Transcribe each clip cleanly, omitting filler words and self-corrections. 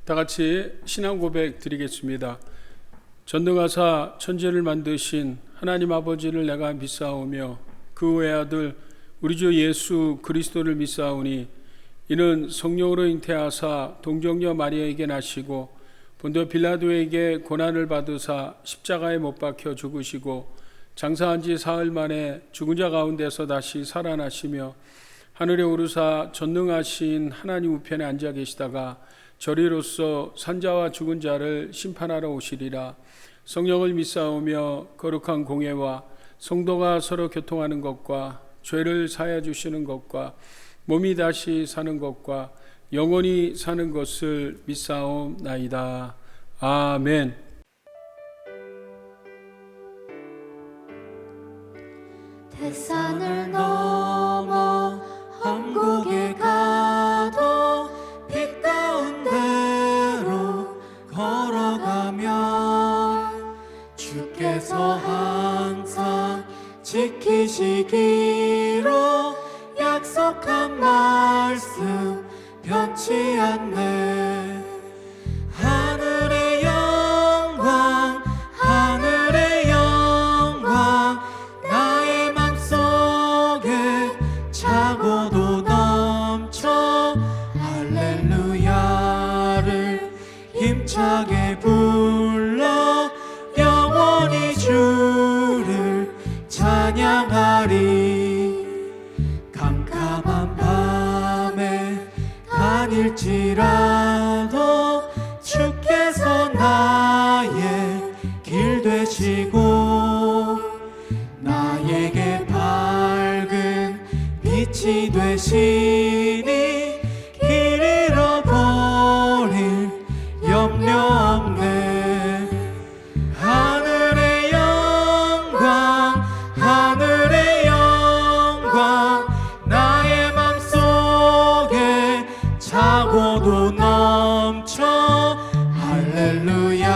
다 같이 신앙 고백 드리겠습니다. 전능하사 천지를 만드신 하나님 아버지를 내가 믿사오며 그 외아들 우리 주 예수 그리스도를 믿사오니 이는 성령으로 잉태하사 동정녀 마리아에게 나시고 본도 빌라도에게 고난을 받으사 십자가에 못 박혀 죽으시고 장사한 지 사흘 만에 죽은 자 가운데서 다시 살아나시며 하늘에 오르사 전능하신 하나님 우편에 앉아 계시다가 저리로서 산자와 죽은 자를 심판하러 오시리라. 성령을 믿사오며 거룩한 공예와 성도가 서로 교통하는 것과 죄를 사하여 주시는 것과 몸이 다시 사는 것과 영원히 사는 것을 믿사옵나이다. 아멘. 대산을 넘어 한국에 가도 빛 가운데로 걸어가면 주께서 항상 지키시기로 약속한 말씀 변치 않네. 하늘의 영광 하늘의 영광 나의 맘속에 차고도 넘쳐 할렐루야를 힘차게 불러 영원히 주를 찬양하리. 캄캄한 밤에 다닐지라도 주께서 나의 길 되시고 나에게 밝은 빛이 되시니 길 잃어버릴 염려 없네. 하늘의 영광 하늘의 영광 나의 맘속에 차고도 넘쳐 할렐루야를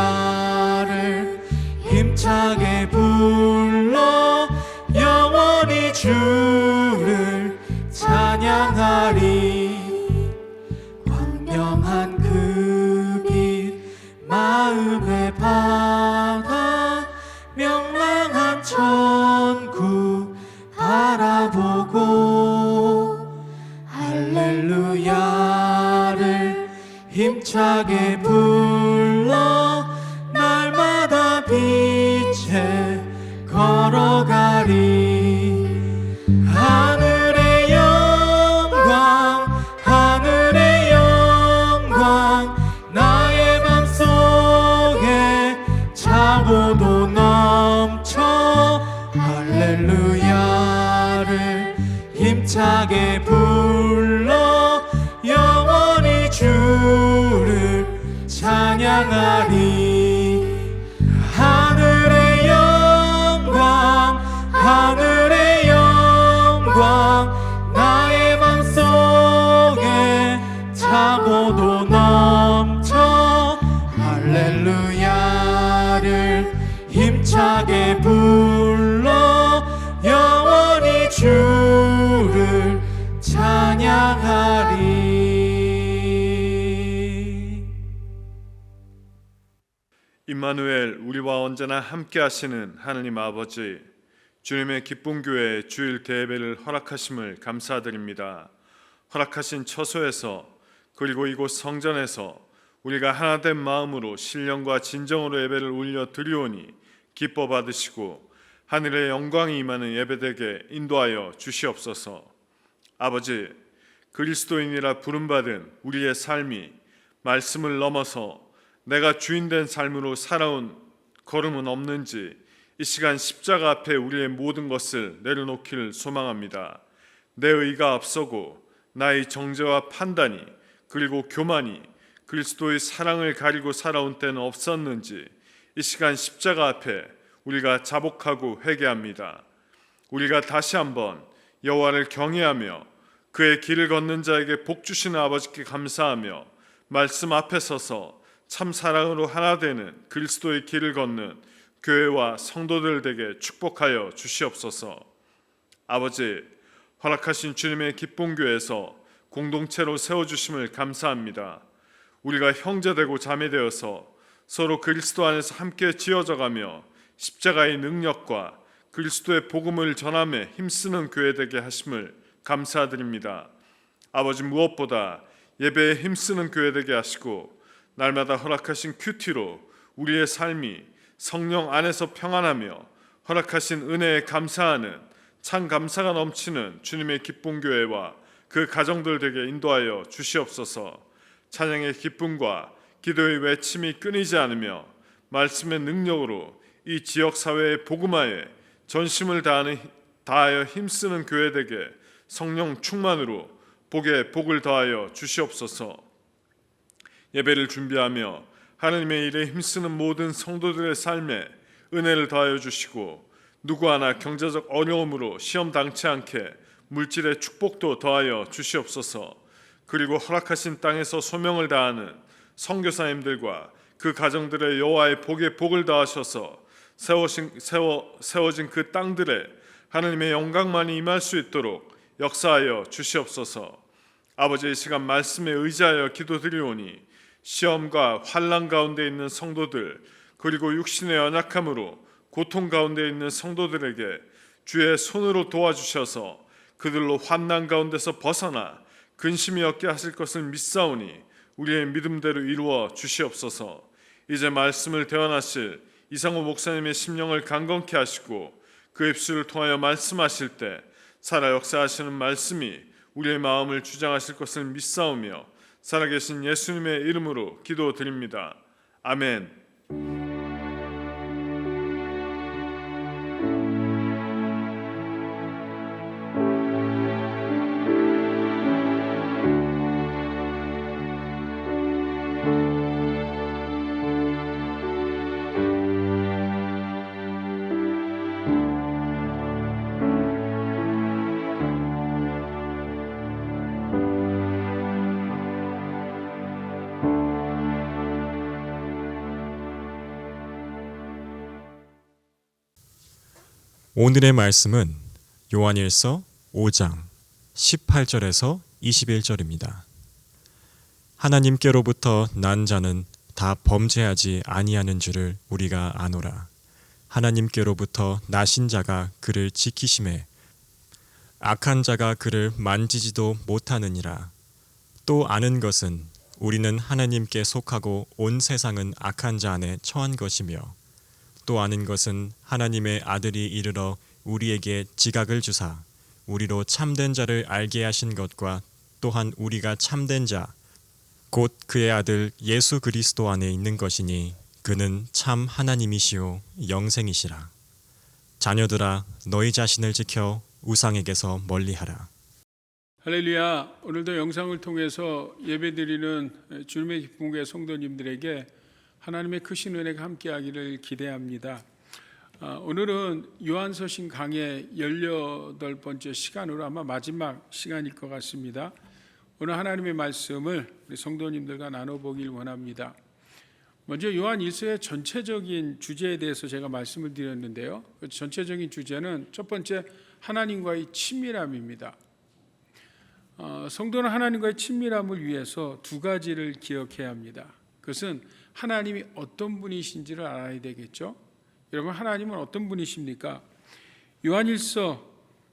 힘차게 불러 영원히 주를 찬양하리. 광명한 그 빛 마음에 받아 명랑한 천국 바라보고 할렐루야를 힘차게 불러 날마다 빛에 걸어가리. 하늘의 영광 하늘의 영광 나의 맘속에 차고도 넘쳐 할렐루야를 힘차게 불러 영원히 주를 찬양하리. 하늘의 영광 하늘의 영광 나의 맘속에 차고도 넘쳐 할렐루야를 힘차게 불러 영원히 주를 찬양하리. 임마누엘 우리와 언제나 함께 하시는 하나님 아버지, 주님의 기쁜 교회 주일 대예배를 허락하심을 감사드립니다. 허락하신 처소에서 그리고 이곳 성전에서 우리가 하나된 마음으로 신령과 진정으로 예배를 올려 드리오니 기뻐 받으시고 하늘의 영광이 임하는 예배되게 인도하여 주시옵소서. 아버지, 그리스도인이라 부름받은 우리의 삶이 말씀을 넘어서 내가 주인된 삶으로 살아온 걸음은 없는지 이 시간 십자가 앞에 우리의 모든 것을 내려놓기를 소망합니다. 내 의가 앞서고 나의 정죄와 판단이 그리고 교만이 그리스도의 사랑을 가리고 살아온 때는 없었는지 이 시간 십자가 앞에 우리가 자복하고 회개합니다. 우리가 다시 한번 여호와를 경외하며 그의 길을 걷는 자에게 복 주시는 아버지께 감사하며 말씀 앞에 서서 참 사랑으로 하나 되는 그리스도의 길을 걷는 교회와 성도들 되게 축복하여 주시옵소서. 아버지, 허락하신 주님의 기쁜 교회에서 공동체로 세워주심을 감사합니다. 우리가 형제되고 자매되어서 서로 그리스도 안에서 함께 지어져가며 십자가의 능력과 그리스도의 복음을 전함에 힘쓰는 교회 되게 하심을 감사드립니다. 아버지, 무엇보다 예배에 힘쓰는 교회 되게 하시고 날마다 허락하신 큐티로 우리의 삶이 성령 안에서 평안하며 허락하신 은혜에 감사하는 참 감사가 넘치는 주님의 기쁨 교회와 그 가정들 되게 인도하여 주시옵소서. 찬양의 기쁨과 기도의 외침이 끊이지 않으며 말씀의 능력으로 이 지역 사회의 복음화에 전심을 다하여 힘쓰는 교회 되게 성령 충만으로 복에 복을 더하여 주시옵소서. 예배를 준비하며 하나님의 일에 힘쓰는 모든 성도들의 삶에 은혜를 더하여 주시고 누구 하나 경제적 어려움으로 시험 당치 않게 물질의 축복도 더하여 주시옵소서. 그리고 허락하신 땅에서 소명을 다하는 선교사님들과 그 가정들의 여호와의 복에 복을 더하셔서 세워진 그 땅들에 하나님의 영광만이 임할 수 있도록 역사하여 주시옵소서. 아버지의 시간 말씀에 의지하여 기도드리오니 시험과 환난 가운데 있는 성도들, 그리고 육신의 연약함으로 고통 가운데 있는 성도들에게 주의 손으로 도와주셔서 그들로 환난 가운데서 벗어나 근심이 없게 하실 것을 믿사오니 우리의 믿음대로 이루어 주시옵소서. 이제 말씀을 대언하실 이상호 목사님의 심령을 강건케 하시고 그 입술을 통하여 말씀하실 때 살아 역사하시는 말씀이 우리의 마음을 주장하실 것을 믿사오며 살아계신 예수님의 이름으로 기도드립니다. 아멘. 오늘의 말씀은 요한일서 5장 18절에서 21절입니다. 하나님께로부터 난 자는 다 범죄하지 아니하는 줄을 우리가 아노라. 하나님께로부터 나신 자가 그를 지키심에 악한 자가 그를 만지지도 못하느니라. 또 아는 것은 우리는 하나님께 속하고 온 세상은 악한 자 안에 처한 것이며, 또 아는 것은 하나님의 아들이 이르러 우리에게 지각을 주사 우리로 참된 자를 알게 하신 것과 또한 우리가 참된 자 곧 그의 아들 예수 그리스도 안에 있는 것이니 그는 참 하나님이시요 영생이시라. 자녀들아, 너희 자신을 지켜 우상에게서 멀리하라. 할렐루야. 오늘도 영상을 통해서 예배드리는 주님의 기쁨 교회 성도님들에게 하나님의 크신 은혜가 함께하기를 기대합니다. 오늘은 요한서신 강의 18번째 시간으로 아마 마지막 시간일 것 같습니다. 오늘 하나님의 말씀을 우리 성도님들과 나눠보길 원합니다. 먼저 요한 1서의 전체적인 주제에 대해서 제가 말씀을 드렸는데요. 그 전체적인 주제는 첫 번째, 하나님과의 친밀함입니다. 성도는 하나님과의 친밀함을 위해서 두 가지를 기억해야 합니다. 그것은 하나님이 어떤 분이신지를 알아야 되겠죠. 여러분, 하나님은 어떤 분이십니까? 요한일서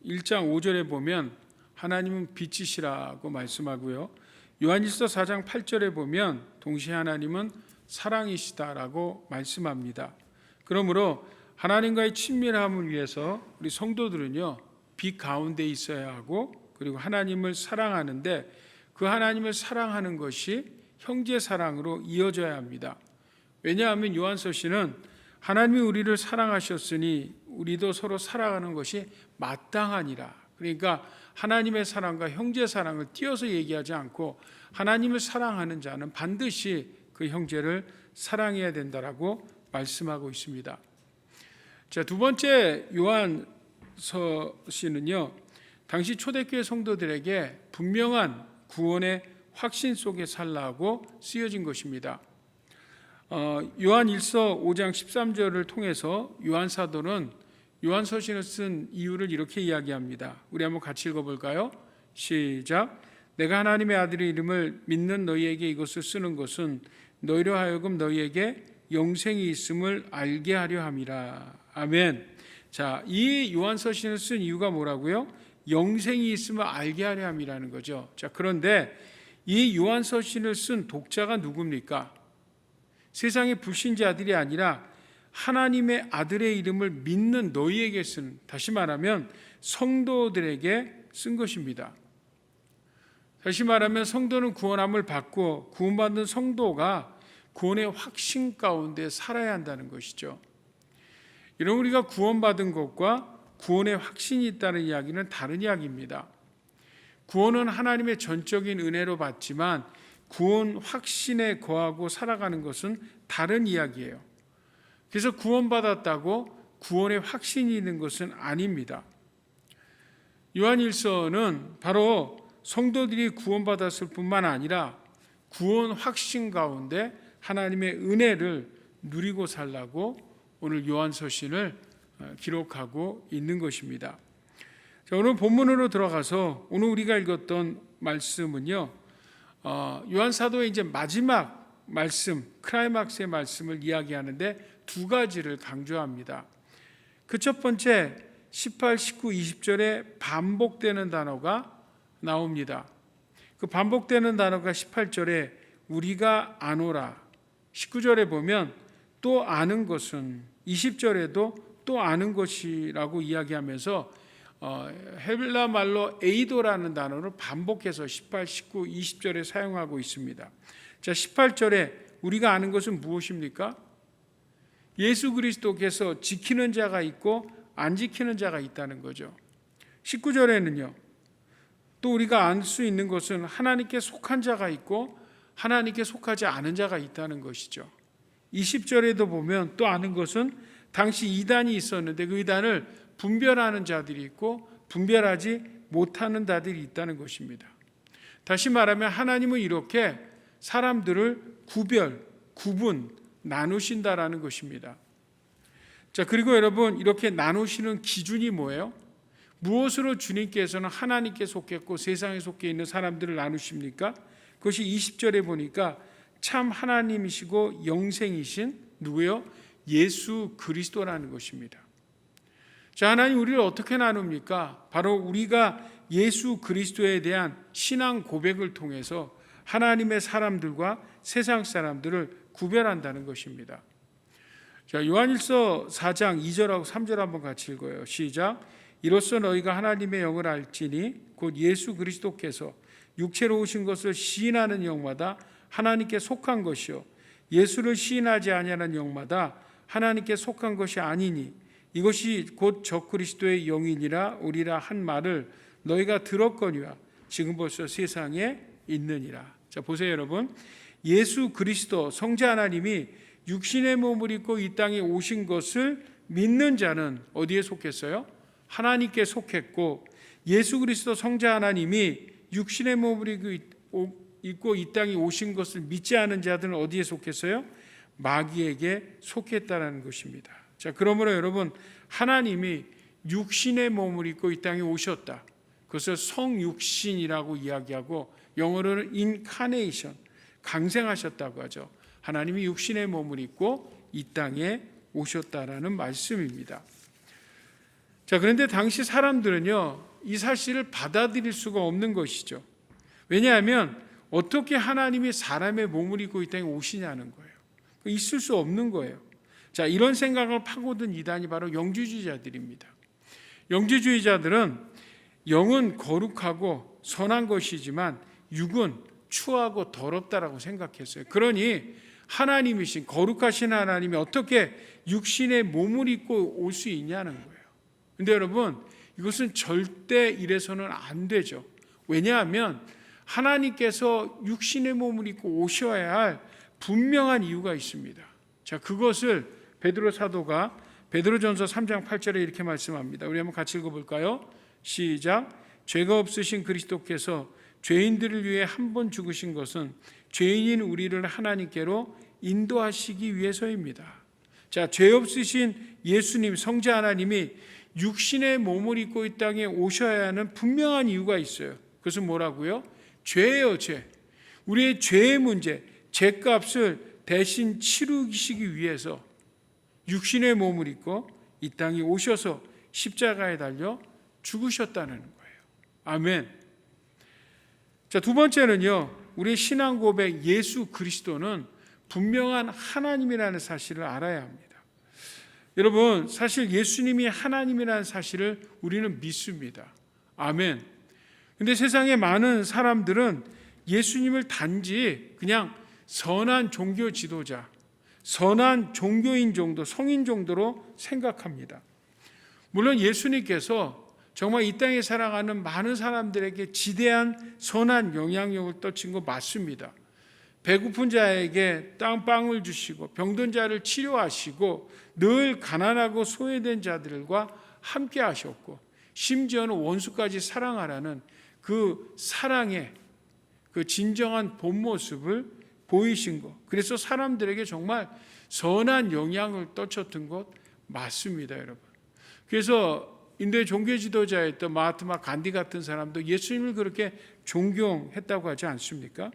1장 5절에 보면 하나님은 빛이시라고 말씀하고요. 요한일서 4장 8절에 보면 동시에 하나님은 사랑이시다라고 말씀합니다. 그러므로 하나님과의 친밀함을 위해서 우리 성도들은요, 빛 가운데 있어야 하고, 그리고 하나님을 사랑하는데 그 하나님을 사랑하는 것이 형제 사랑으로 이어져야 합니다. 왜냐하면 요한서신은 하나님이 우리를 사랑하셨으니 우리도 서로 사랑하는 것이 마땅하니라. 그러니까 하나님의 사랑과 형제 사랑을 띄어서 얘기하지 않고 하나님을 사랑하는 자는 반드시 그 형제를 사랑해야 된다라고 말씀하고 있습니다. 자, 두 번째 요한서신은요, 당시 초대교회 성도들에게 분명한 구원의 확신 속에 살라고 쓰여진 것입니다. 요한 1서 5장 13절을 통해서 요한 사도는 요한서신을 쓴 이유를 이렇게 이야기합니다. 우리 한번 같이 읽어볼까요? 시작. 내가 하나님의 아들의 이름을 믿는 너희에게 이것을 쓰는 것은 너희로 하여금 너희에게 영생이 있음을 알게 하려 함이라. 아멘. 자, 이 요한서신을 쓴 이유가 뭐라고요? 영생이 있음을 알게 하려 함이라는 거죠. 자, 그런데 이 요한서신을 쓴 독자가 누굽니까? 세상의 불신자들이 아니라 하나님의 아들의 이름을 믿는 너희에게 쓴, 다시 말하면 성도들에게 쓴 것입니다. 다시 말하면 성도는 구원함을 받고 구원받는 성도가 구원의 확신 가운데 살아야 한다는 것이죠. 이런 우리가 구원받은 것과 구원의 확신이 있다는 이야기는 다른 이야기입니다. 구원은 하나님의 전적인 은혜로 받지만 구원 확신에 거하고 살아가는 것은 다른 이야기예요. 그래서 구원받았다고 구원의 확신이 있는 것은 아닙니다. 요한일서는 바로 성도들이 구원받았을 뿐만 아니라 구원 확신 가운데 하나님의 은혜를 누리고 살라고 오늘 요한서신을 기록하고 있는 것입니다. 자, 오늘 본문으로 들어가서 오늘 우리가 읽었던 말씀은요, 요한 사도의 이제 마지막 말씀, 클라이막스의 말씀을 이야기하는데 두 가지를 강조합니다. 그 첫 번째 18, 19, 20절에 반복되는 단어가 나옵니다. 그 반복되는 단어가 18절에 우리가 아노라, 19절에 보면 또 아는 것은, 20절에도 또 아는 것이라고 이야기하면서 헬라 말로 에이도라는 단어를 반복해서 18, 19, 20절에 사용하고 있습니다. 자, 18절에 우리가 아는 것은 무엇입니까? 예수 그리스도께서 지키는 자가 있고 안 지키는 자가 있다는 거죠. 19절에는요, 또 우리가 알 수 있는 것은 하나님께 속한 자가 있고 하나님께 속하지 않은 자가 있다는 것이죠. 20절에도 보면 또 아는 것은 당시 이단이 있었는데 그 이단을 분별하는 자들이 있고 분별하지 못하는 자들이 있다는 것입니다. 다시 말하면 하나님은 이렇게 사람들을 구분, 나누신다라는 것입니다. 자, 그리고 여러분, 이렇게 나누시는 기준이 뭐예요? 무엇으로 주님께서는 하나님께 속했고 세상에 속해 있는 사람들을 나누십니까? 그것이 20절에 보니까 참 하나님이시고 영생이신 누구요? 예수 그리스도라는 것입니다. 자, 하나님 우리를 어떻게 나눕니까? 바로 우리가 예수 그리스도에 대한 신앙 고백을 통해서 하나님의 사람들과 세상 사람들을 구별한다는 것입니다. 자, 요한일서 4장 2절하고 3절 한번 같이 읽어요. 시작. 이로써 너희가 하나님의 영을 알지니 곧 예수 그리스도께서 육체로 오신 것을 시인하는 영마다 하나님께 속한 것이요 예수를 시인하지 아니하는 영마다 하나님께 속한 것이 아니니 이것이 곧 적그리스도의 영이니라 오리라 한 말을 너희가 들었거니와 지금 벌써 세상에 있느니라. 자, 보세요 여러분. 예수 그리스도 성자 하나님이 육신의 몸을 입고 이 땅에 오신 것을 믿는 자는 어디에 속했어요? 하나님께 속했고, 예수 그리스도 성자 하나님이 육신의 몸을 입고 이 땅에 오신 것을 믿지 않은 자들은 어디에 속했어요? 마귀에게 속했다는 것입니다. 자, 그러므로 여러분, 하나님이 육신의 몸을 입고 이 땅에 오셨다. 그것을 성육신이라고 이야기하고 영어로는 인카네이션, 강생하셨다고 하죠. 하나님이 육신의 몸을 입고 이 땅에 오셨다라는 말씀입니다. 자, 그런데 당시 사람들은요, 이 사실을 받아들일 수가 없는 것이죠. 왜냐하면 어떻게 하나님이 사람의 몸을 입고 이 땅에 오시냐는 거예요. 있을 수 없는 거예요. 자, 이런 생각을 파고든 이단이 바로 영주주의자들입니다. 영주주의자들은 영은 거룩하고 선한 것이지만 육은 추하고 더럽다라고 생각했어요. 그러니 하나님이신 거룩하신 하나님이 어떻게 육신의 몸을 입고 올 수 있냐는 거예요. 그런데 여러분, 이것은 절대 이래서는 안 되죠. 왜냐하면 하나님께서 육신의 몸을 입고 오셔야 할 분명한 이유가 있습니다. 자, 그것을 베드로 사도가 베드로전서 3장 8절에 이렇게 말씀합니다. 우리 한번 같이 읽어볼까요? 시작. 죄가 없으신 그리스도께서 죄인들을 위해 한 번 죽으신 것은 죄인인 우리를 하나님께로 인도하시기 위해서입니다. 자, 죄 없으신 예수님 성자 하나님이 육신의 몸을 입고 이 땅에 오셔야 하는 분명한 이유가 있어요. 그것은 뭐라고요? 죄예요, 죄. 우리의 죄의 문제, 죄값을 대신 치르시기 위해서 육신의 몸을 입고 이 땅에 오셔서 십자가에 달려 죽으셨다는 거예요. 아멘. 자, 두 번째는요, 우리의 신앙 고백, 예수 그리스도는 분명한 하나님이라는 사실을 알아야 합니다. 여러분, 사실 예수님이 하나님이라는 사실을 우리는 믿습니다. 아멘. 근데 세상에 많은 사람들은 예수님을 단지 그냥 선한 종교 지도자, 선한 종교인 정도, 성인 정도로 생각합니다. 물론 예수님께서 정말 이 땅에 살아가는 많은 사람들에게 지대한 선한 영향력을 떨친 거 맞습니다. 배고픈 자에게 빵을 주시고 병든 자를 치료하시고 늘 가난하고 소외된 자들과 함께 하셨고 심지어는 원수까지 사랑하라는 그 사랑의 그 진정한 본 모습을 보이신 것. 그래서 사람들에게 정말 선한 영향을 떨쳤던 것 맞습니다, 여러분. 그래서 인도의 종교 지도자였던 마하트마 간디 같은 사람도 예수님을 그렇게 존경했다고 하지 않습니까?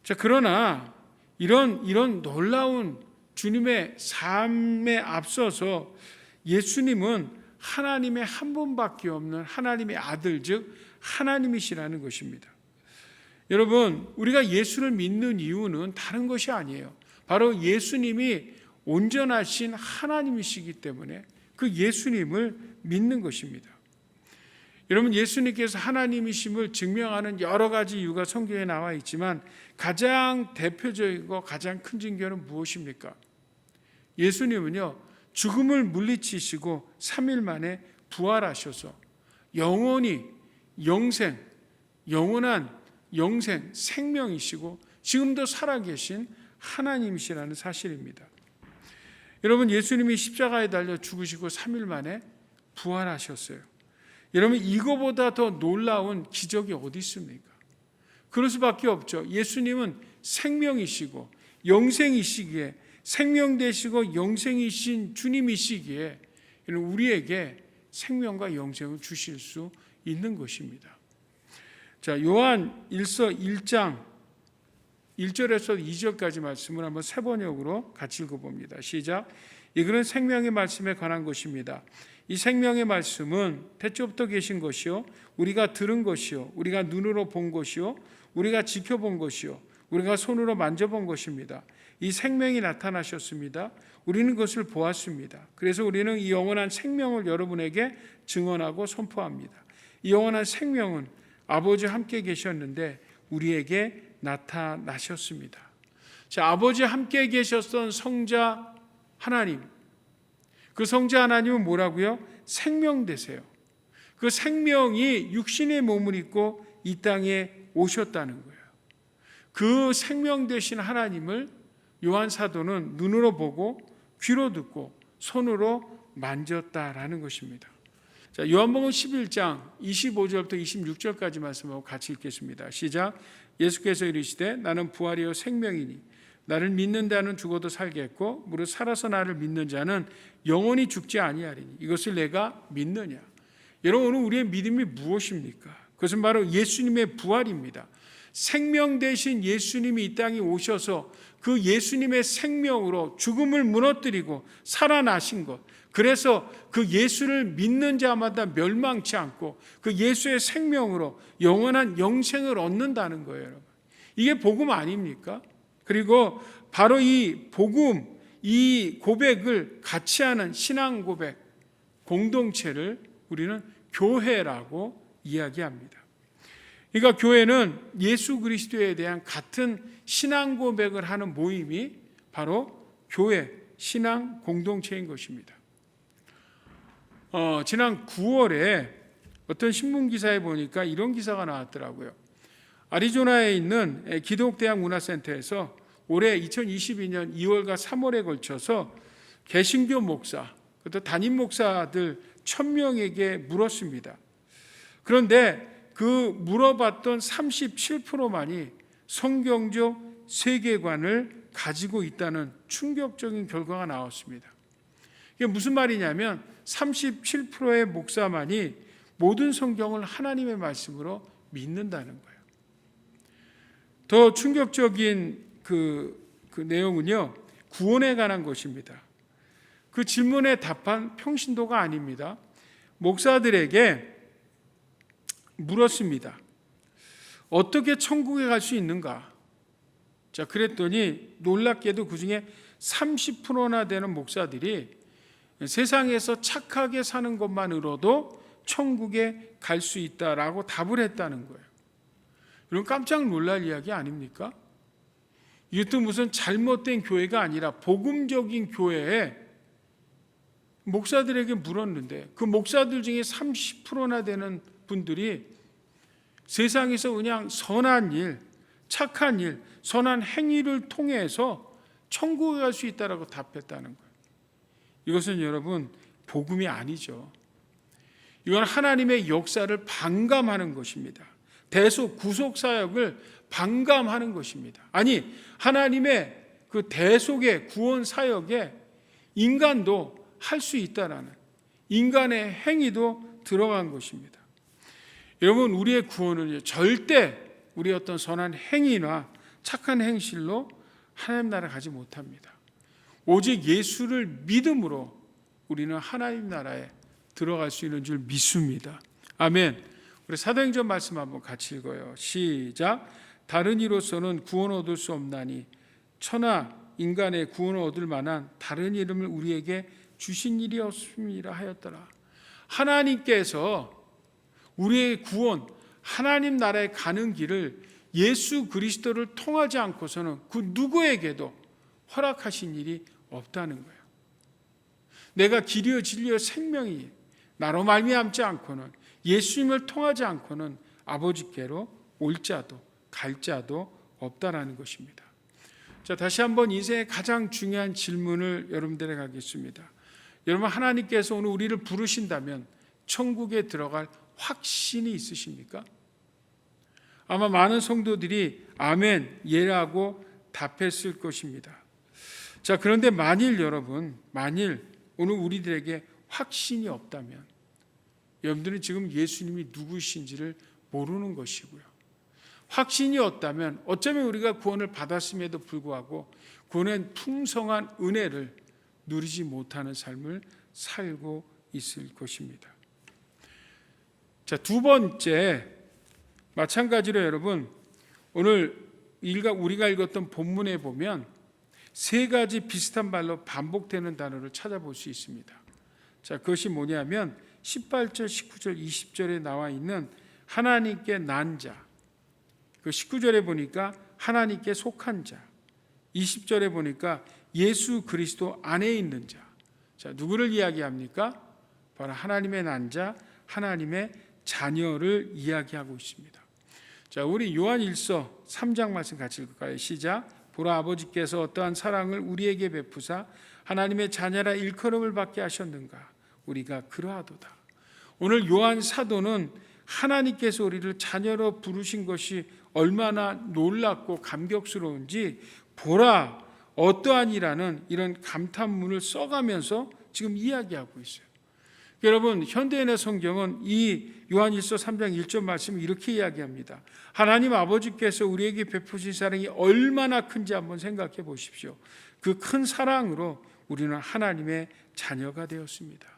자, 그러나 이런 놀라운 주님의 삶에 앞서서 예수님은 하나님의 한 분밖에 없는 하나님의 아들, 즉 하나님이시라는 것입니다. 여러분, 우리가 예수를 믿는 이유는 다른 것이 아니에요. 바로 예수님이 온전하신 하나님이시기 때문에 그 예수님을 믿는 것입니다. 여러분, 예수님께서 하나님이심을 증명하는 여러 가지 이유가 성경에 나와 있지만 가장 대표적이고 가장 큰 증거는 무엇입니까? 예수님은요, 죽음을 물리치시고 3일 만에 부활하셔서 영원히 영원한 영생, 생명이시고 지금도 살아계신 하나님이시라는 사실입니다. 여러분, 예수님이 십자가에 달려 죽으시고 3일 만에 부활하셨어요. 여러분, 이거보다 더 놀라운 기적이 어디 있습니까? 그럴 수밖에 없죠. 예수님은 생명이시고 영생이시기에, 생명 되시고 영생이신 주님이시기에 우리에게 생명과 영생을 주실 수 있는 것입니다. 자, 요한 1서 1장 1절에서 2절까지 말씀을 한번 세 번역으로 같이 읽어봅니다. 시작. 이것은 생명의 말씀에 관한 것입니다. 이 생명의 말씀은 태초부터 계신 것이요, 우리가 들은 것이요, 우리가 눈으로 본 것이요, 우리가 지켜본 것이요, 우리가 손으로 만져본 것입니다. 이 생명이 나타나셨습니다. 우리는 그것을 보았습니다. 그래서 우리는 이 영원한 생명을 여러분에게 증언하고 선포합니다. 이 영원한 생명은 아버지와 함께 계셨는데 우리에게 나타나셨습니다. 자, 아버지와 함께 계셨던 성자 하나님, 그 성자 하나님은 뭐라고요? 생명 되세요. 그 생명이 육신의 몸을 입고 이 땅에 오셨다는 거예요. 그 생명 되신 하나님을 요한 사도는 눈으로 보고 귀로 듣고 손으로 만졌다라는 것입니다. 자, 요한복음 11장 25절부터 26절까지 말씀하고 같이 읽겠습니다. 시작. 예수께서 이르시되 나는 부활이요 생명이니 나를 믿는 자는 죽어도 살겠고 무릇 살아서 나를 믿는 자는 영원히 죽지 아니하리니 이것을 내가 믿느냐. 여러분, 오늘 우리의 믿음이 무엇입니까? 그것은 바로 예수님의 부활입니다. 생명 되신 예수님이 이 땅에 오셔서 그 예수님의 생명으로 죽음을 무너뜨리고 살아나신 것, 그래서 그 예수를 믿는 자마다 멸망치 않고 그 예수의 생명으로 영원한 영생을 얻는다는 거예요, 여러분. 이게 복음 아닙니까? 그리고 바로 이 복음, 이 고백을 같이 하는 신앙 고백 공동체를 우리는 교회라고 이야기합니다. 그러니까 교회는 예수 그리스도에 대한 같은 신앙 고백을 하는 모임이 바로 교회, 신앙 공동체인 것입니다. 지난 9월에 어떤 신문 기사에 보니까 이런 기사가 나왔더라고요. 아리조나에 있는 기독대학 문화센터에서 올해 2022년 2월과 3월에 걸쳐서 개신교 목사, 또 담임 목사들 1000명에게 물었습니다. 그런데 그 물어봤던 37%만이 성경적 세계관을 가지고 있다는 충격적인 결과가 나왔습니다. 이게 무슨 말이냐면 37%의 목사만이 모든 성경을 하나님의 말씀으로 믿는다는 거예요. 더 충격적인 그 내용은요, 구원에 관한 것입니다. 그 질문에 답한 평신도가 아닙니다. 목사들에게 물었습니다. 어떻게 천국에 갈 수 있는가? 자, 그랬더니 놀랍게도 그 중에 30%나 되는 목사들이 세상에서 착하게 사는 것만으로도 천국에 갈 수 있다라고 답을 했다는 거예요. 이런 깜짝 놀랄 이야기 아닙니까? 이것도 무슨 잘못된 교회가 아니라 복음적인 교회에 목사들에게 물었는데, 그 목사들 중에 30%나 되는 분들이 세상에서 그냥 선한 일, 착한 일, 선한 행위를 통해서 천국에 갈 수 있다라고 답했다는 거예요. 이것은 여러분 복음이 아니죠. 이건 하나님의 역사를 반감하는 것입니다. 대속 구속 사역을 반감하는 것입니다. 아니, 하나님의 그 대속의 구원 사역에 인간도 할 수 있다라는 인간의 행위도 들어간 것입니다. 여러분, 우리의 구원은 절대 우리의 어떤 선한 행위나 착한 행실로 하나님 나라 가지 못합니다. 오직 예수를 믿음으로 우리는 하나님 나라에 들어갈 수 있는 줄 믿습니다. 아멘. 우리 사도행전 말씀 한번 같이 읽어요. 시작. 다른 이로서는 구원 얻을 수 없나니 천하 인간의 구원을 얻을 만한 다른 이름을 우리에게 주신 일이 없음이라 하였더라. 하나님께서 우리의 구원, 하나님 나라에 가는 길을 예수 그리스도를 통하지 않고서는 그 누구에게도 허락하신 일이 없다는 거예요. 내가 길이요 진리요 생명이 나로 말미암지 않고는, 예수님을 통하지 않고는 아버지께로 올 자도 갈 자도 없다라는 것입니다. 자, 다시 한번 인생의 가장 중요한 질문을 여러분들에게 하겠습니다. 여러분, 하나님께서 오늘 우리를 부르신다면 천국에 들어갈 확신이 있으십니까? 아마 많은 성도들이 아멘, 예라고 답했을 것입니다. 자, 그런데 만일 오늘 우리들에게 확신이 없다면 여러분들은 지금 예수님이 누구신지를 모르는 것이고요. 확신이 없다면 어쩌면 우리가 구원을 받았음에도 불구하고 구원의 풍성한 은혜를 누리지 못하는 삶을 살고 있을 것입니다. 자, 두 번째, 마찬가지로 여러분, 오늘 우리가 읽었던 본문에 보면 세 가지 비슷한 말로 반복되는 단어를 찾아볼 수 있습니다. 자, 그것이 뭐냐면 18절, 19절, 20절에 나와 있는 하나님께 난 자, 그 19절에 보니까 하나님께 속한 자, 20절에 보니까 예수 그리스도 안에 있는 자. 자, 누구를 이야기합니까? 바로 하나님의 난 자, 하나님의 자녀를 이야기하고 있습니다. 자, 우리 요한일서 3장 말씀 같이 읽을까요? 시작. 보라, 아버지께서 어떠한 사랑을 우리에게 베푸사 하나님의 자녀라 일컬음을 받게 하셨는가? 우리가 그러하도다. 오늘 요한 사도는 하나님께서 우리를 자녀로 부르신 것이 얼마나 놀랍고 감격스러운지, 보라 어떠하니라는 이런 감탄문을 써가면서 지금 이야기하고 있어요. 여러분, 현대인의 성경은 이 요한일서 3장 1절 말씀을 이렇게 이야기합니다. 하나님 아버지께서 우리에게 베푸신 사랑이 얼마나 큰지 한번 생각해 보십시오. 그 큰 사랑으로 우리는 하나님의 자녀가 되었습니다.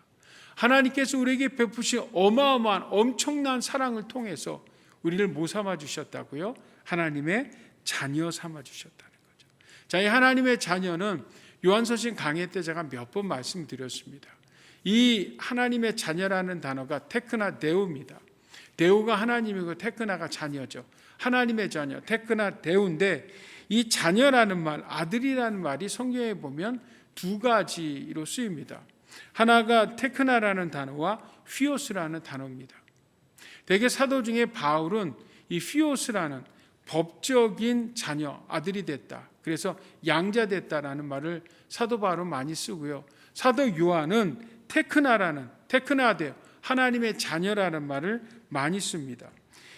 하나님께서 우리에게 베푸신 어마어마한 엄청난 사랑을 통해서 우리를 뭐 삼아 주셨다고요? 하나님의 자녀 삼아 주셨다는 거죠. 자, 이 하나님의 자녀는 요한서신 강해 때 제가 몇 번 말씀드렸습니다. 이 하나님의 자녀라는 단어가 테크나 데우입니다. 데우가 하나님이고 테크나가 자녀죠. 하나님의 자녀, 테크나 데우인데, 이 자녀라는 말, 아들이라는 말이 성경에 보면 두 가지로 쓰입니다. 하나가 테크나라는 단어와 휘오스라는 단어입니다. 대개 사도 중에 바울은 이 휘오스라는 법적인 자녀, 아들이 됐다, 그래서 양자 됐다라는 말을 사도 바울은 많이 쓰고요. 사도 요한은 테크나데요, 하나님의 자녀라는 말을 많이 씁니다.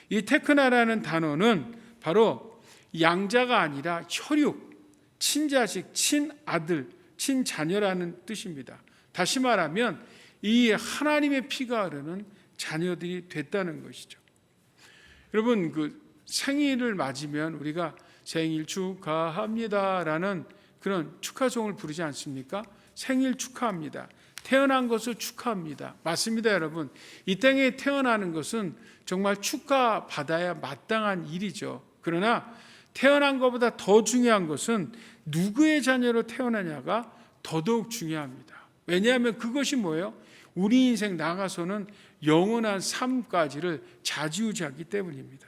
이 테크나라는 단어는 바로 양자가 아니라 혈육, 친자식, 친아들, 친자녀라는 뜻입니다. 다시 말하면 이 하나님의 피가 흐르는 자녀들이 됐다는 것이죠. 여러분, 그 생일을 맞으면 우리가 생일 축하합니다라는 그런 축하송을 부르지 않습니까? 생일 축하합니다. 태어난 것을 축하합니다. 맞습니다, 여러분. 이 땅에 태어나는 것은 정말 축하받아야 마땅한 일이죠. 그러나 태어난 것보다 더 중요한 것은 누구의 자녀로 태어나냐가 더더욱 중요합니다. 왜냐하면 그것이 뭐예요? 우리 인생 나가서는 영원한 삶까지를 좌지우지하기 때문입니다.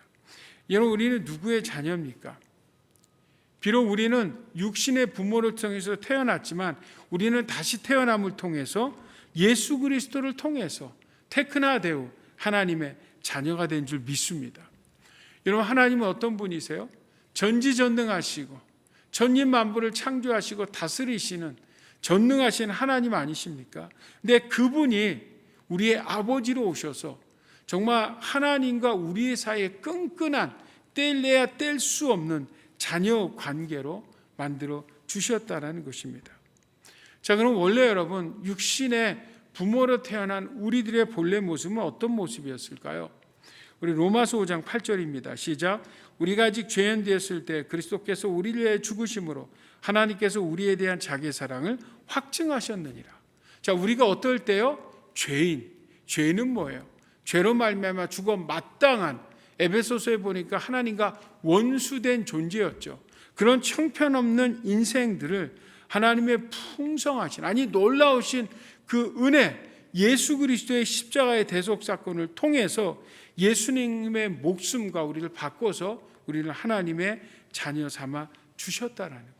여러분, 우리는 누구의 자녀입니까? 비록 우리는 육신의 부모를 통해서 태어났지만 우리는 다시 태어남을 통해서 예수 그리스도를 통해서 테크나데우 하나님의 자녀가 된 줄 믿습니다. 여러분, 하나님은 어떤 분이세요? 전지전능하시고 천진만물을 창조하시고 다스리시는 전능하신 하나님 아니십니까? 근데 그분이 우리의 아버지로 오셔서 정말 하나님과 우리의 사이에 끈끈한 뗄래야 뗄 수 없는 자녀 관계로 만들어 주셨다는 것입니다. 자, 그럼 원래 여러분 육신의 부모로 태어난 우리들의 본래 모습은 어떤 모습이었을까요? 우리 로마서 5장 8절입니다. 시작. 우리가 아직 죄인 되었을 때 그리스도께서 우리를 위해 죽으심으로 하나님께서 우리에 대한 자기의 사랑을 확증하셨느니라. 자, 우리가 어떨 때요? 죄인은 뭐예요? 죄로 말미암아 죽어 마땅한, 에베소서에 보니까 하나님과 원수된 존재였죠. 그런 형편없는 인생들을 하나님의 풍성하신, 아니 놀라우신 그 은혜, 예수 그리스도의 십자가의 대속 사건을 통해서 예수님의 목숨과 우리를 바꿔서 우리를 하나님의 자녀 삼아 주셨다라는 거예요.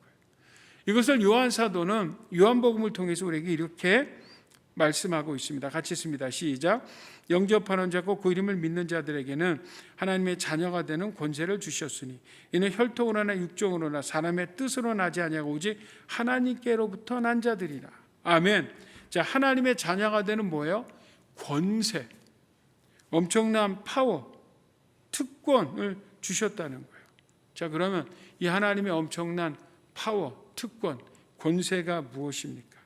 이것을 요한 사도는 요한복음을 통해서 우리에게 이렇게 말씀하고 있습니다. 같이 읽습니다. 시작. 영접하는 자고 그 이름을 믿는 자들에게는 하나님의 자녀가 되는 권세를 주셨으니 이는 혈통으로나 육정으로나 사람의 뜻으로 나지 아니하고 오직 하나님께로부터 난 자들이라. 아멘. 자, 하나님의 자녀가 되는 뭐예요? 권세, 엄청난 파워, 특권을 주셨다는 거예요. 자, 그러면 이 하나님의 엄청난 파워, 특권, 권세가 무엇입니까?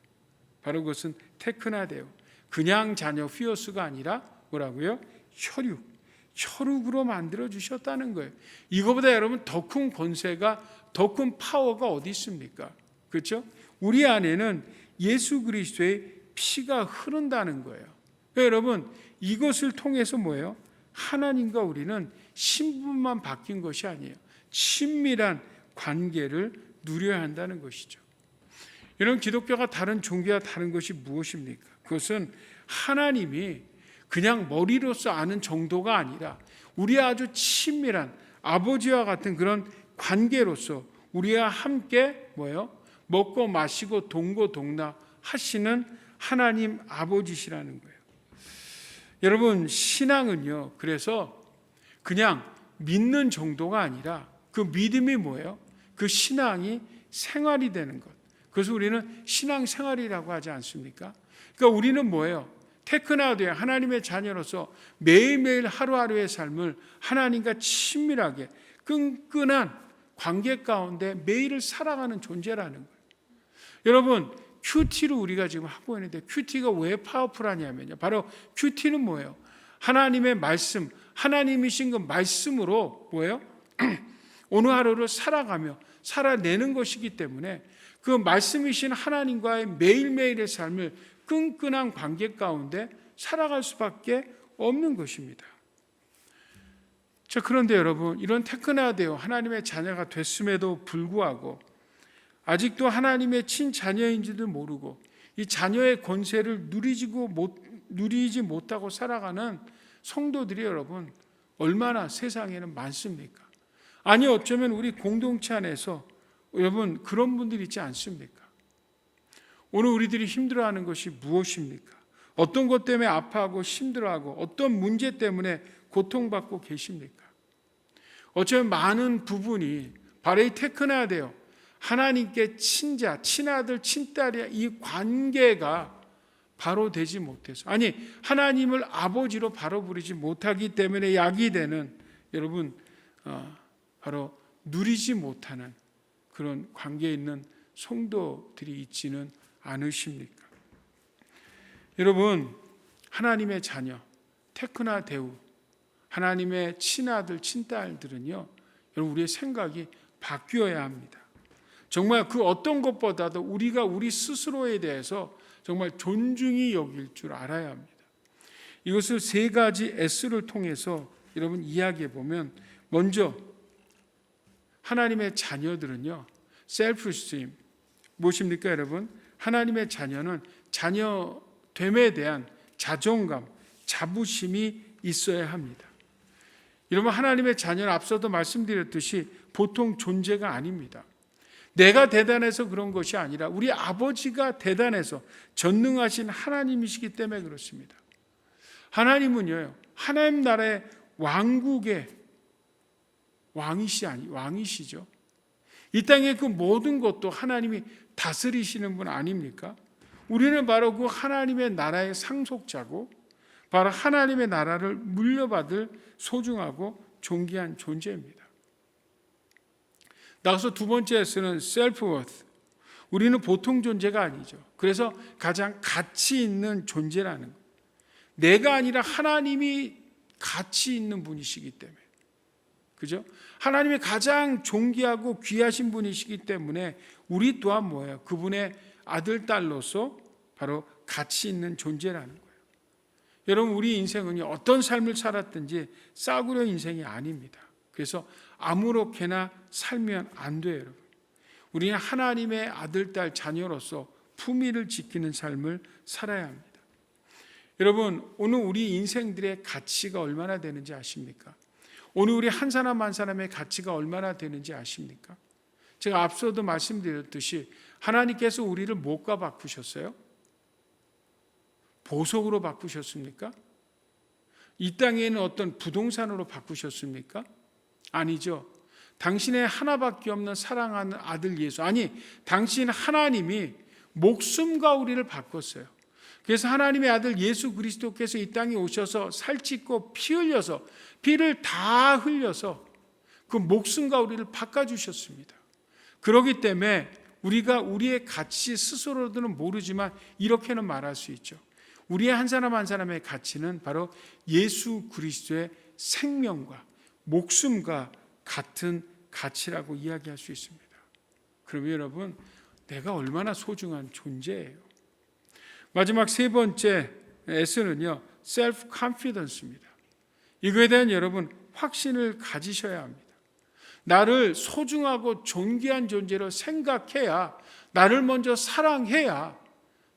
바로 그것은 테크나데오, 그냥 자녀 휘어스가 아니라 뭐라고요? 혈육으로 만들어 주셨다는 거예요. 이거보다 여러분 더 큰 권세가, 더 큰 파워가 어디 있습니까? 그렇죠? 우리 안에는 예수 그리스도의 피가 흐른다는 거예요. 여러분, 이것을 통해서 뭐예요? 하나님과 우리는 신분만 바뀐 것이 아니에요. 친밀한 관계를 누려야 한다는 것이죠. 이런 기독교가 다른 종교와 다른 것이 무엇입니까? 그것은 하나님이 그냥 머리로서 아는 정도가 아니라 우리 아주 친밀한 아버지와 같은 그런 관계로서 우리와 함께 뭐예요? 먹고 마시고 동고동락 하시는 하나님 아버지시라는 거예요. 여러분, 신앙은요, 그래서 그냥 믿는 정도가 아니라 그 믿음이 뭐예요? 그 신앙이 생활이 되는 것. 그래서 우리는 신앙생활이라고 하지 않습니까? 그러니까 우리는 뭐예요? 테크나데오, 하나님의 자녀로서 매일매일 하루하루의 삶을 하나님과 친밀하게 끈끈한 관계 가운데 매일을 살아가는 존재라는 거예요. 여러분, 큐티를 우리가 지금 하고 있는데 큐티가 왜 파워풀하냐면요, 바로 큐티는 뭐예요? 하나님의 말씀, 하나님이신 그 말씀으로 뭐예요? 오늘 하루를 살아가며 살아내는 것이기 때문에 그 말씀이신 하나님과의 매일매일의 삶을 끈끈한 관계 가운데 살아갈 수밖에 없는 것입니다. 자, 그런데 여러분, 이런 테크나데오, 하나님의 자녀가 됐음에도 불구하고 아직도 하나님의 친자녀인지도 모르고 이 자녀의 권세를 누리지 못하고 살아가는 성도들이 여러분 얼마나 세상에는 많습니까? 아니, 어쩌면 우리 공동체 안에서 여러분 그런 분들이 있지 않습니까? 오늘 우리들이 힘들어하는 것이 무엇입니까? 어떤 것 때문에 아파하고 힘들어하고 어떤 문제 때문에 고통받고 계십니까? 어쩌면 많은 부분이 바로 이 테크나데오, 하나님께 친자, 친아들, 친딸의 이 관계가 바로 되지 못해서, 아니 하나님을 아버지로 바로 부르지 못하기 때문에 약이 되는 여러분 바로 누리지 못하는 그런 관계에 있는 성도들이 있지는 않으십니까? 여러분, 하나님의 자녀, 테크나데오, 하나님의 친아들, 친딸들은요, 여러분 우리의 생각이 바뀌어야 합니다. 정말 그 어떤 것보다도 우리가 우리 스스로에 대해서 정말 존중이 여길 줄 알아야 합니다. 이것을 세 가지 S를 통해서 여러분 이야기해 보면, 먼저 하나님의 자녀들은요, 셀프-스팀 무엇입니까 여러분? 하나님의 자녀는 자녀됨에 대한 자존감, 자부심이 있어야 합니다. 여러분, 하나님의 자녀는 앞서도 말씀드렸듯이 보통 존재가 아닙니다. 내가 대단해서 그런 것이 아니라 우리 아버지가 대단해서 전능하신 하나님이시기 때문에 그렇습니다. 하나님은요, 하나님 나라의 왕국의 왕이시죠. 이 땅의 그 모든 것도 하나님이 다스리시는 분 아닙니까? 우리는 바로 그 하나님의 나라의 상속자고, 바로 하나님의 나라를 물려받을 소중하고 존귀한 존재입니다. 나가서 두 번째 S는 self-worth. 우리는 보통 존재가 아니죠. 그래서 가장 가치 있는 존재라는 것. 내가 아니라 하나님이 가치 있는 분이시기 때문에, 그죠? 하나님이 가장 존귀하고 귀하신 분이시기 때문에 우리 또한 뭐예요? 그분의 아들, 딸로서 바로 가치 있는 존재라는 거예요. 여러분, 우리 인생은 어떤 삶을 살았든지 싸구려 인생이 아닙니다. 그래서 아무렇게나 살면 안 돼요, 여러분. 우리는 하나님의 아들, 딸, 자녀로서 품위를 지키는 삶을 살아야 합니다. 여러분, 오늘 우리 인생들의 가치가 얼마나 되는지 아십니까? 오늘 우리 한 사람 한 사람의 가치가 얼마나 되는지 아십니까? 제가 앞서도 말씀드렸듯이 하나님께서 우리를 무엇과 바꾸셨어요? 보석으로 바꾸셨습니까? 이 땅에는 어떤 부동산으로 바꾸셨습니까? 아니죠. 당신의 하나밖에 없는 사랑하는 아들 예수, 아니 당신 하나님이 목숨과 우리를 바꿨어요. 그래서 하나님의 아들 예수 그리스도께서 이 땅에 오셔서 살찌고 피 흘려서, 피를 다 흘려서 그 목숨과 우리를 바꿔주셨습니다. 그렇기 때문에 우리가 우리의 가치 스스로는 모르지만 이렇게는 말할 수 있죠. 우리의 한 사람 한 사람의 가치는 바로 예수 그리스도의 생명과 목숨과 같은 가치라고 이야기할 수 있습니다. 그러면 여러분, 내가 얼마나 소중한 존재예요. 마지막 세 번째 S는요, self confidence입니다. 이거에 대한 여러분 확신을 가지셔야 합니다. 나를 소중하고 존귀한 존재로 생각해야, 나를 먼저 사랑해야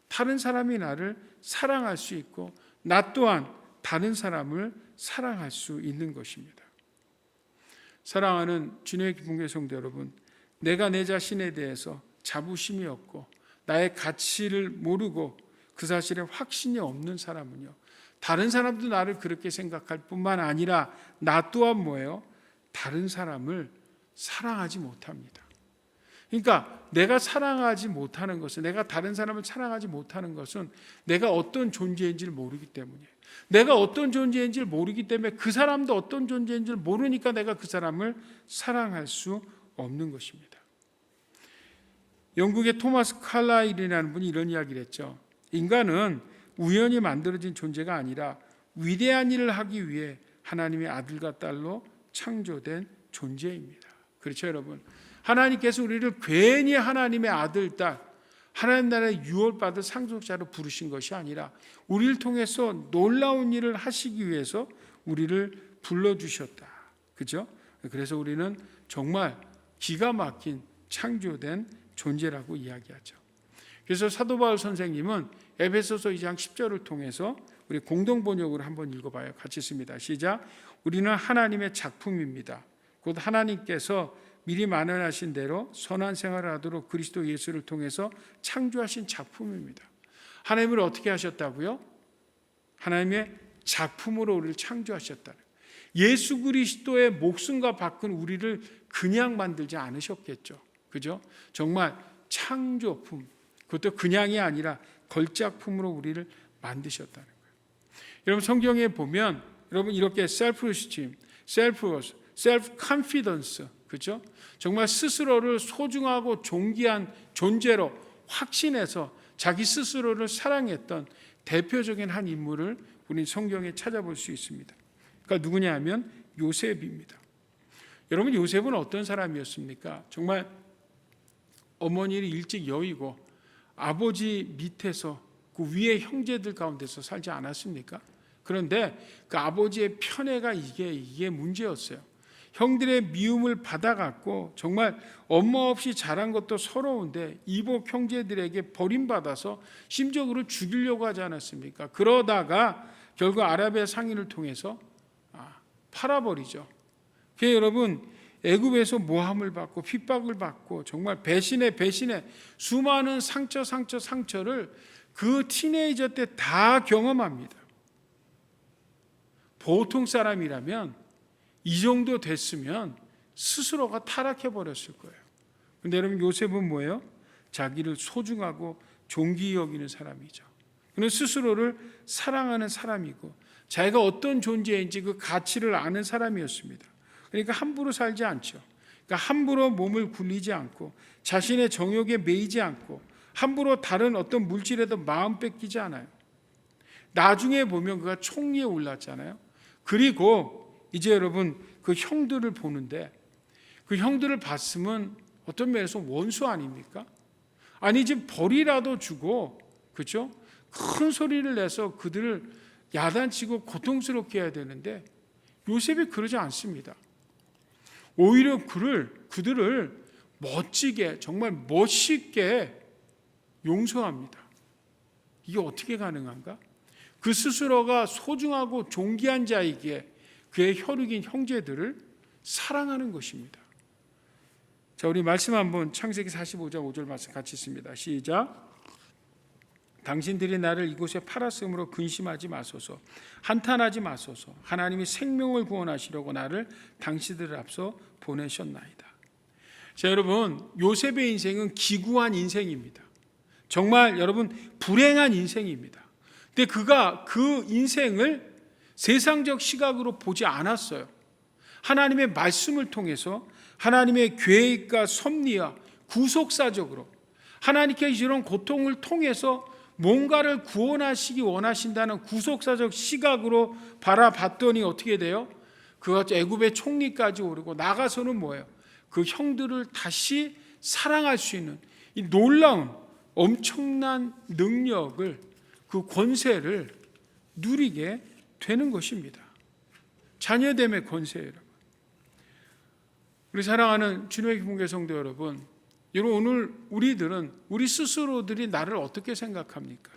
다른 사람이 나를 사랑할 수 있고, 나 또한 다른 사람을 사랑할 수 있는 것입니다. 사랑하는 주님의 기쁨교회 성도 여러분, 내가 내 자신에 대해서 자부심이 없고 나의 가치를 모르고 그 사실에 확신이 없는 사람은요, 다른 사람도 나를 그렇게 생각할 뿐만 아니라 나 또한 뭐예요? 다른 사람을 사랑하지 못합니다. 그러니까 내가 사랑하지 못하는 것은, 내가 다른 사람을 사랑하지 못하는 것은 내가 어떤 존재인지를 모르기 때문이에요. 내가 어떤 존재인지를 모르기 때문에 그 사람도 어떤 존재인지를 모르니까 내가 그 사람을 사랑할 수 없는 것입니다. 영국의 토마스 칼라일이라는 분이 이런 이야기를 했죠. 인간은 우연히 만들어진 존재가 아니라 위대한 일을 하기 위해 하나님의 아들과 딸로 창조된 존재입니다. 그렇죠, 여러분? 하나님께서 우리를 괜히 하나님의 아들, 딸, 하나님 나라의 유월받을 상속자로 부르신 것이 아니라 우리를 통해서 놀라운 일을 하시기 위해서 우리를 불러주셨다. 그죠? 그래서 우리는 정말 기가 막힌 창조된 존재라고 이야기하죠. 그래서 사도 바울 선생님은 에베소서 2장 10절을 통해서 우리 공동 번역으로 한번 읽어봐요. 같이 씁니다. 시작. 우리는 하나님의 작품입니다. 곧 하나님께서 미리 마련하신 대로 선한 생활을 하도록 그리스도 예수를 통해서 창조하신 작품입니다. 하나님을 어떻게 하셨다고요? 하나님의 작품으로 우리를 창조하셨다는, 예수 그리스도의 목숨과 바꾼 우리를 그냥 만들지 않으셨겠죠. 그죠? 정말 창조품, 그것도 그냥이 아니라 걸작품으로 우리를 만드셨다는 거예요. 여러분, 성경에 보면 여러분 이렇게 self-esteem, self-confidence, 그렇죠? 정말 스스로를 소중하고 존귀한 존재로 확신해서 자기 스스로를 사랑했던 대표적인 한 인물을 우리 성경에 찾아볼 수 있습니다. 그러니까 누구냐 하면 요셉입니다. 여러분, 요셉은 어떤 사람이었습니까? 정말 어머니를 일찍 여의고 아버지 밑에서 그 위에 형제들 가운데서 살지 않았습니까? 그런데 그 아버지의 편애가 이게 문제였어요. 형들의 미움을 받아갖고 정말 엄마 없이 자란 것도 서러운데 이복 형제들에게 버림받아서 심적으로 죽이려고 하지 않았습니까? 그러다가 결국 아랍의 상인을 통해서 팔아버리죠. 그래서 여러분, 애굽에서 모함을 받고 핍박을 받고 정말 배신에 수많은 상처를 그 티네이저 때 다 경험합니다. 보통 사람이라면 이 정도 됐으면 스스로가 타락해 버렸을 거예요. 그런데 여러분, 요셉은 뭐예요? 자기를 소중하고 존귀히 여기는 사람이죠. 그는 스스로를 사랑하는 사람이고 자기가 어떤 존재인지 그 가치를 아는 사람이었습니다. 그러니까 함부로 살지 않죠. 그러니까 함부로 몸을 굴리지 않고 자신의 정욕에 매이지 않고 함부로 다른 어떤 물질에도 마음 뺏기지 않아요. 나중에 보면 그가 총리에 올랐잖아요. 그리고 이제 여러분, 그 형들을 보는데 그 형들을 봤으면 어떤 면에서 원수 아닙니까? 아니, 지금 벌이라도 주고, 그렇죠? 큰 소리를 내서 그들을 야단치고 고통스럽게 해야 되는데 요셉이 그러지 않습니다. 오히려 그들을 멋지게, 정말 멋있게 용서합니다. 이게 어떻게 가능한가? 그 스스로가 소중하고 존귀한 자이기에 그의 혈육인 형제들을 사랑하는 것입니다. 자, 우리 말씀 한번 창세기 45장 5절 말씀 같이 읽습니다. 시작. 당신들이 나를 이곳에 팔았으므로 근심하지 마소서, 한탄하지 마소서. 하나님이 생명을 구원하시려고 나를 당신들 앞서 보내셨나이다. 자, 여러분, 요셉의 인생은 기구한 인생입니다. 정말 여러분, 불행한 인생입니다. 근데 그가 그 인생을 세상적 시각으로 보지 않았어요. 하나님의 말씀을 통해서 하나님의 계획과 섭리와 구속사적으로 하나님께서 이런 고통을 통해서 뭔가를 구원하시기 원하신다는 구속사적 시각으로 바라봤더니 어떻게 돼요? 그가 애굽의 총리까지 오르고 나가서는 뭐예요? 그 형들을 다시 사랑할 수 있는 이 놀라운 엄청난 능력을, 그 권세를 누리게 되는 것입니다. 자녀됨의 권세. 여러분, 우리 사랑하는 주님의 기쁨교회 성도 여러분, 오늘 우리들은 우리 스스로들이 나를 어떻게 생각합니까?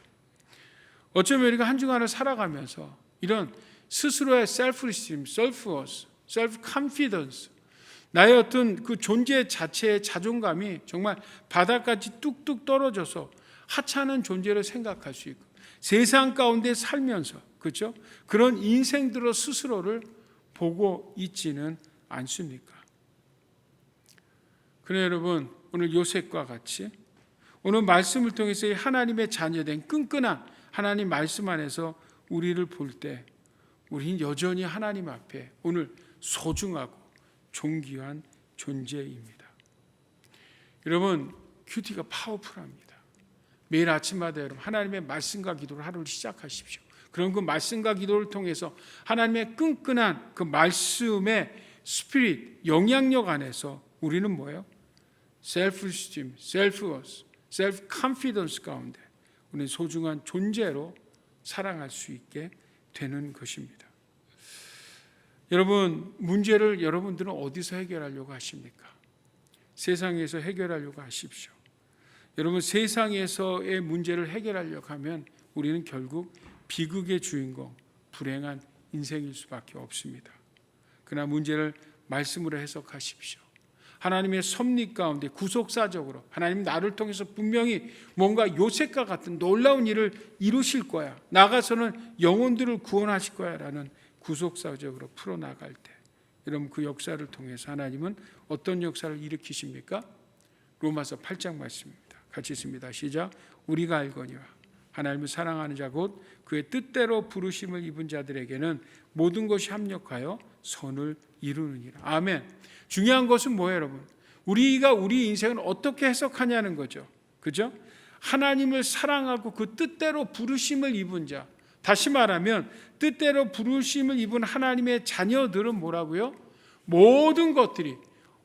어쩌면 우리가 한 주간을 살아가면서 이런 스스로의 self-esteem, self-worth, self-confidence, 나의 어떤 그 존재 자체의 자존감이 정말 바닥까지 뚝뚝 떨어져서 하찮은 존재를 생각할 수 있고 세상 가운데 살면서, 그렇죠? 그런 인생들로 스스로를 보고 있지는 않습니까? 그래 여러분, 오늘 요셉과 같이 오늘 말씀을 통해서 하나님의 자녀된 끈끈한 하나님 말씀 안에서 우리를 볼 때 우리는 여전히 하나님 앞에 오늘 소중하고 존귀한 존재입니다. 여러분, 큐티가 파워풀합니다. 매일 아침마다 여러분 하나님의 말씀과 기도로 하루를 시작하십시오. 그럼 그 말씀과 기도를 통해서 하나님의 끈끈한 그 말씀의 스피릿, 영향력 안에서 우리는 뭐예요? self-esteem, self-worth, self-confidence 가운데 우리는 소중한 존재로 살아갈 수 있게 되는 것입니다. 여러분, 문제를 여러분들은 어디서 해결하려고 하십니까? 세상에서 해결하려고 하십시오. 여러분, 세상에서의 문제를 해결하려고 하면 우리는 결국 비극의 주인공, 불행한 인생일 수밖에 없습니다. 그러나 문제를 말씀으로 해석하십시오. 하나님의 섭리 가운데 구속사적으로 하나님 나를 통해서 분명히 뭔가 요셉과 같은 놀라운 일을 이루실 거야, 나가서는 영혼들을 구원하실 거야 라는 구속사적으로 풀어나갈 때 여러분, 그 역사를 통해서 하나님은 어떤 역사를 일으키십니까? 로마서 8장 말씀입니다. 같이 읽습니다. 시작. 우리가 알거니와 하나님을 사랑하는 자 곧 그의 뜻대로 부르심을 입은 자들에게는 모든 것이 합력하여 선을 이루느니라. 아멘. 중요한 것은 뭐예요, 여러분? 우리가 우리 인생을 어떻게 해석하냐는 거죠. 그죠? 하나님을 사랑하고 그 뜻대로 부르심을 입은 자, 다시 말하면 뜻대로 부르심을 입은 하나님의 자녀들은 뭐라고요? 모든 것들이,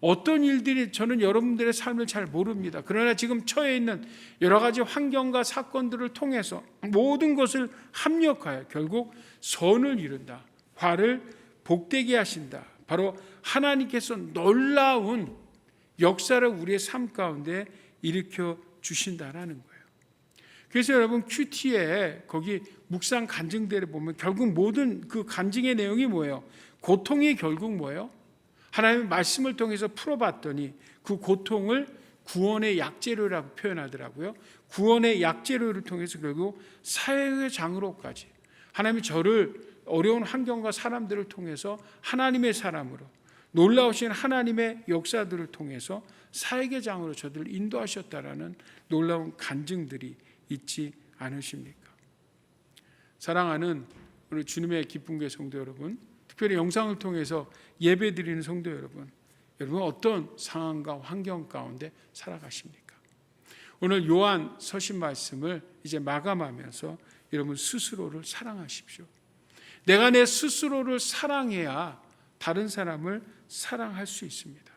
어떤 일들이, 저는 여러분들의 삶을 잘 모릅니다. 그러나 지금 처해 있는 여러 가지 환경과 사건들을 통해서 모든 것을 합력하여 결국 선을 이룬다, 화를 복되게 하신다. 바로 하나님께서 놀라운 역사를 우리의 삶 가운데 일으켜 주신다라는 거예요. 그래서 여러분, 큐티에 거기 묵상 간증대를 보면 결국 모든 그 간증의 내용이 뭐예요? 고통이 결국 뭐예요? 하나님의 말씀을 통해서 풀어봤더니 그 고통을 구원의 약재료라고 표현하더라고요. 구원의 약재료를 통해서 결국 사회의 장으로까지, 하나님이 저를 어려운 환경과 사람들을 통해서 하나님의 사람으로, 놀라우신 하나님의 역사들을 통해서 사역의 장으로 저들을 인도하셨다라는 놀라운 간증들이 있지 않으십니까? 사랑하는 우리 주님의 기쁜 교회 성도 여러분, 특별히 영상을 통해서 예배드리는 성도 여러분, 여러분 어떤 상황과 환경 가운데 살아가십니까? 오늘 요한 서신 말씀을 이제 마감하면서 여러분 스스로를 사랑하십시오. 내가 내 스스로를 사랑해야 다른 사람을 사랑할 수 있습니다.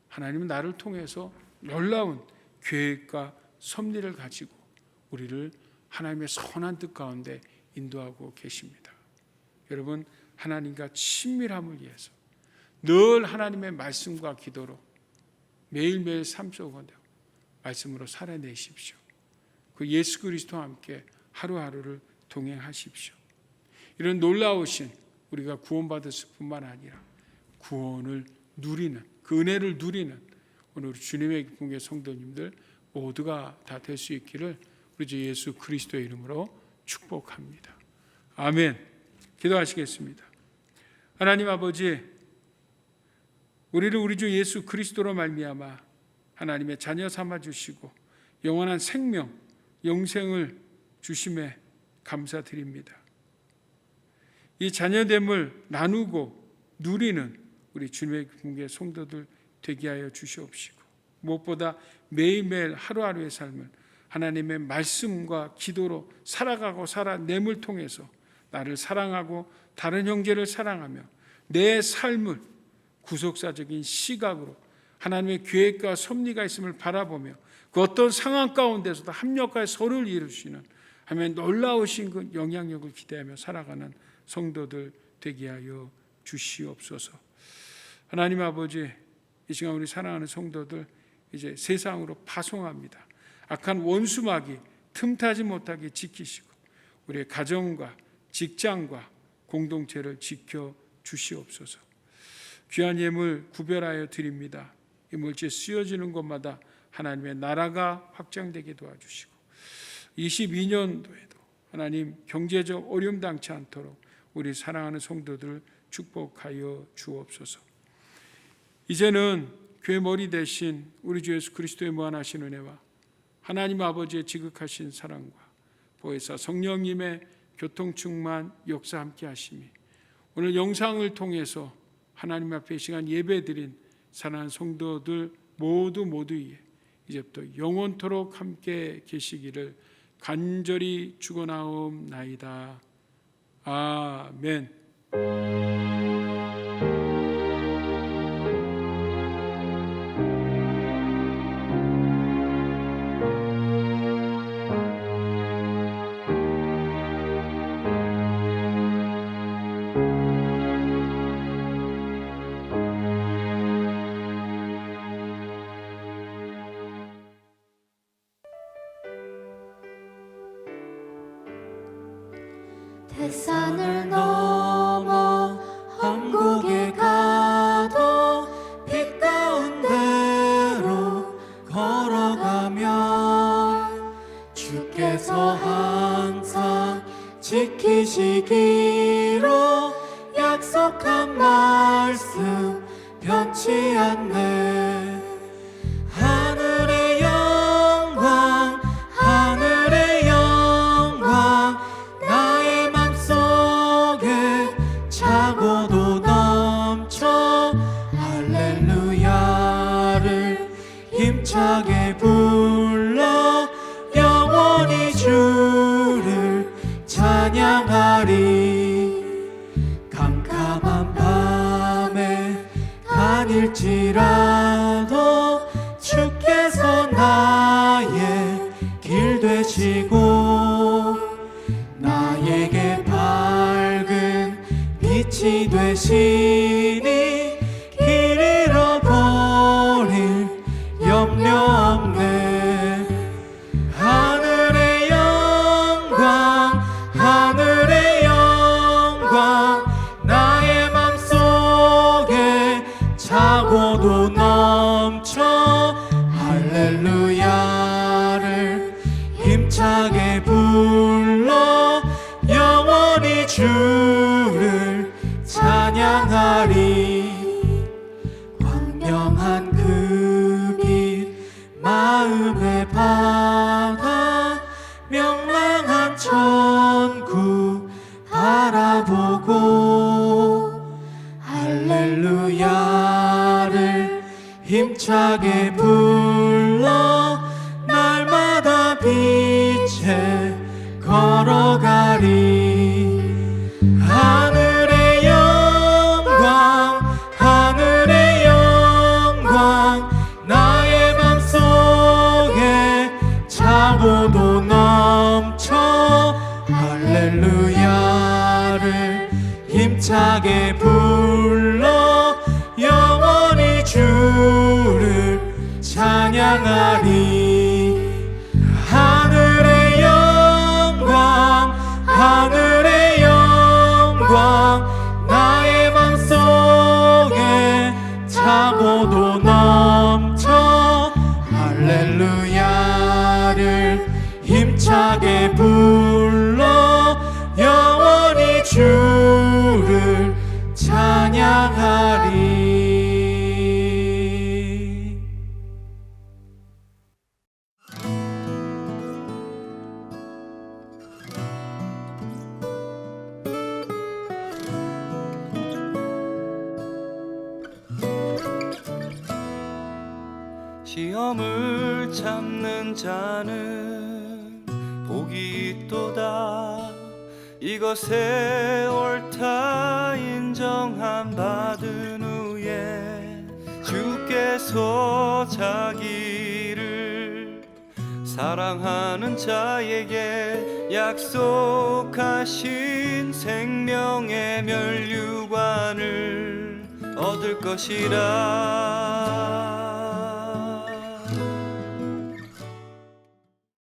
하나님은 나를 통해서 놀라운 계획과 섭리를 가지고 우리를 하나님의 선한 뜻 가운데 인도하고 계십니다. 여러분, 하나님과 친밀함을 위해서 늘 하나님의 말씀과 기도로 매일매일 삶 속에 말씀으로 살아내십시오. 그 예수 그리스도와 함께 하루하루를 동행하십시오. 이런 놀라우신 우리가 구원받았을 뿐만 아니라 구원을 누리는, 그 은혜를 누리는 오늘 주님의 기쁜 교회 성도님들 모두가 다 될 수 있기를 우리 주 예수 그리스도의 이름으로 축복합니다. 아멘. 기도하시겠습니다. 하나님 아버지, 우리를 우리 주 예수 그리스도로 말미암아 하나님의 자녀 삼아 주시고 영원한 생명, 영생을 주심에 감사드립니다. 이 자녀됨을 나누고 누리는 우리 주님의 교회 성도들 되게 하여 주시옵시고, 무엇보다 매일매일 하루하루의 삶을 하나님의 말씀과 기도로 살아가고 살아냄을 통해서 나를 사랑하고 다른 형제를 사랑하며 내 삶을 구속사적인 시각으로 하나님의 계획과 섭리가 있음을 바라보며 그 어떤 상황 가운데서도 합력하여 서로를 이루시는 하면 놀라우신 그 영향력을 기대하며 살아가는 성도들 되게 하여 주시옵소서. 하나님 아버지, 이 시간 우리 사랑하는 성도들 이제 세상으로 파송합니다. 악한 원수마귀 틈타지 못하게 지키시고 우리의 가정과 직장과 공동체를 지켜 주시옵소서. 귀한 예물 구별하여 드립니다. 이 물질 쓰여지는 곳마다 하나님의 나라가 확장되게 도와주시고 22년도에도 하나님 경제적 어려움 당치 않도록 우리 사랑하는 성도들 축복하여 주옵소서. 이제는 교회 머리 대신 우리 주 예수 그리스도의 무한하신 은혜와 하나님 아버지의 지극하신 사랑과 보혜사 성령님의 교통충만 역사 함께 하심이 오늘 영상을 통해서 하나님 앞에 이 시간 예배드린 사랑하는 성도들 모두 위에 이제부터 영원토록 함께 계시기를 간절히 축원하옵나이다. 아멘. 대산을 넘어 한국에 가도 빛 가운데로 걸어가면 주께서 항상 지키시기로 약속한 말씀 변치 않네. 하늘의 영광 하늘의 영광 나의 맘속에 차고도 넘쳐 할렐루야를 힘차게 불러 영원히 주를 찬양하리. 나의 길 되시고 나에게 밝은 빛이 되시니 길 잃어버릴 염려 없네. 하늘의 영광 하늘의 영광 나의 맘속에 차고도 넘쳐 할렐루야를 힘차게 불러 영원히 주를 찬양하리. 광명한 그 빛 마음에 받아 명랑한 천국 바라보고 할렐루야를 힘차게 불러 날마다 빛에 걸어가리. 하늘의 영광 하늘의 영광 나의 맘속에 차고도 넘쳐 할렐루야를 힘차게 불러 영원히 주를 찬양하리. 하늘의 영광 하늘의 영광 나의 맘속에 차고도 넘쳐 할렐루야를 힘차게 불러 영원히 주를 찬양하리. 시험을 참는 자는 복이 있도다. 이것에 옳다 인정함 받은 후에 주께서 자기를 사랑하는 자에게 약속하신 생명의 면류관을 얻을 것이라.